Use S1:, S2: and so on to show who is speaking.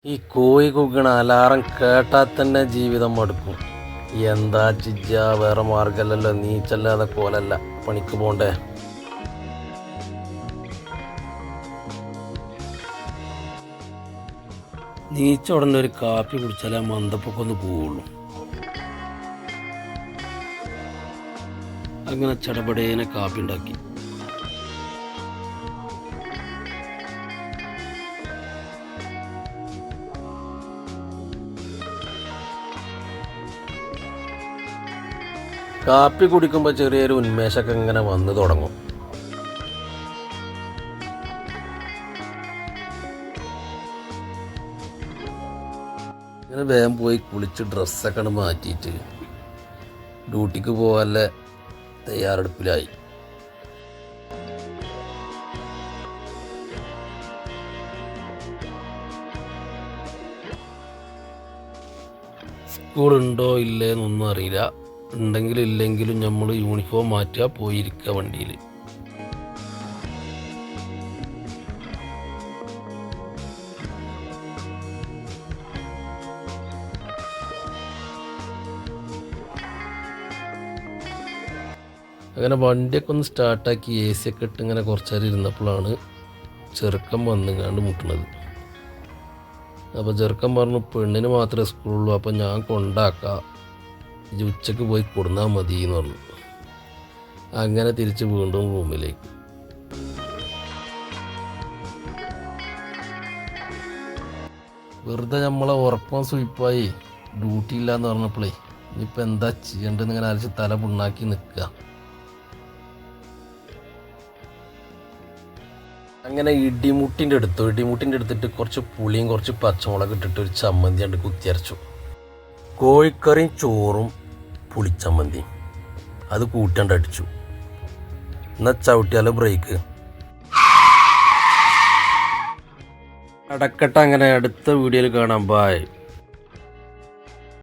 S1: ഈ കോഴി കൂകണ അലാറം കേട്ടാൽ തന്നെ ജീവിതം മടുക്കും. എന്താ ചിജ്ജ, വേറെ മാർഗമല്ലല്ലോ, നീച്ചല്ലാതെ കോലല്ല, പണിക്ക് പോണ്ടേ. നീച്ച ഉടനെ ഒരു കാപ്പി കുടിച്ചാലേ മന്ദപ്പൊക്കെ ഒന്ന് പോവുള്ളൂ. അങ്ങനെ ചടപടേനെ കാപ്പി ഉണ്ടാക്കി. കാപ്പി കുടിക്കുമ്പോൾ ചെറിയൊരു ഉന്മേഷമൊക്കെ ഇങ്ങനെ വന്നു തുടങ്ങും. ഇങ്ങനെ വേഗം പോയി കുളിച്ച് ഡ്രസ്സൊക്കെ മാറ്റിയിട്ട് ഡ്യൂട്ടിക്ക് പോകാനുള്ള തയ്യാറെടുപ്പിലായി. സ്കൂളുണ്ടോ ഇല്ലേന്നൊന്നും അറിയില്ല. ഉണ്ടെങ്കിലും ഇല്ലെങ്കിലും നമ്മൾ യൂണിഫോം മാറ്റുക, പോയിരിക്കുക വണ്ടിയിൽ. അങ്ങനെ വണ്ടിയൊക്കെ ഒന്ന് സ്റ്റാർട്ടാക്കി AC ഒക്കെ ഇട്ട് ഇങ്ങനെ കുറച്ച് നേരം ഇരുന്നപ്പോഴാണ് ചെറുക്കൻ വന്നുകാണ്ട് മുട്ടുന്നത്. അപ്പോൾ ചെറുക്കൻ പറഞ്ഞു, പെണ്ണിന് മാത്രമേ സ്കൂളുള്ളൂ, അപ്പോൾ ഞാൻ കൊണ്ടാക്കാം, ഇത് ഉച്ചക്ക് പോയി കൊടുന്നാൽ മതി എന്ന് പറഞ്ഞു. അങ്ങനെ തിരിച്ച് വീണ്ടും റൂമിലേക്ക്. വെറുതെ നമ്മളെ ഉറക്കം സ്വീപ്പായി ഡ്യൂട്ടി ഇല്ലയെന്ന് പറഞ്ഞപ്പോഴേ ഇനിയിപ്പോൾ എന്താ ചെയ്യേണ്ടതെന്ന് ഇങ്ങനെ അരച്ച് തല പുണ്ണാക്കി നിൽക്കുക. അങ്ങനെ ഇടിമുട്ടിൻ്റെ എടുത്തിട്ട് കുറച്ച് പുളിയും കുറച്ച് പച്ചമുളക് ഇട്ടിട്ട് ഒരു ചമ്മന്തി കണ്ട് കുത്തിയരച്ചു. കോഴിക്കറിയും ചോറും പുളിച്ചമ്മന്തി അത് കൂട്ടണ്ട് അടിച്ചു. എന്നാൽ ചവിട്ടിയാലോ ബ്രേക്ക്. അടക്കട്ടെ. അങ്ങനെ അടുത്ത വീഡിയോയിൽ കാണാം. ബായ്.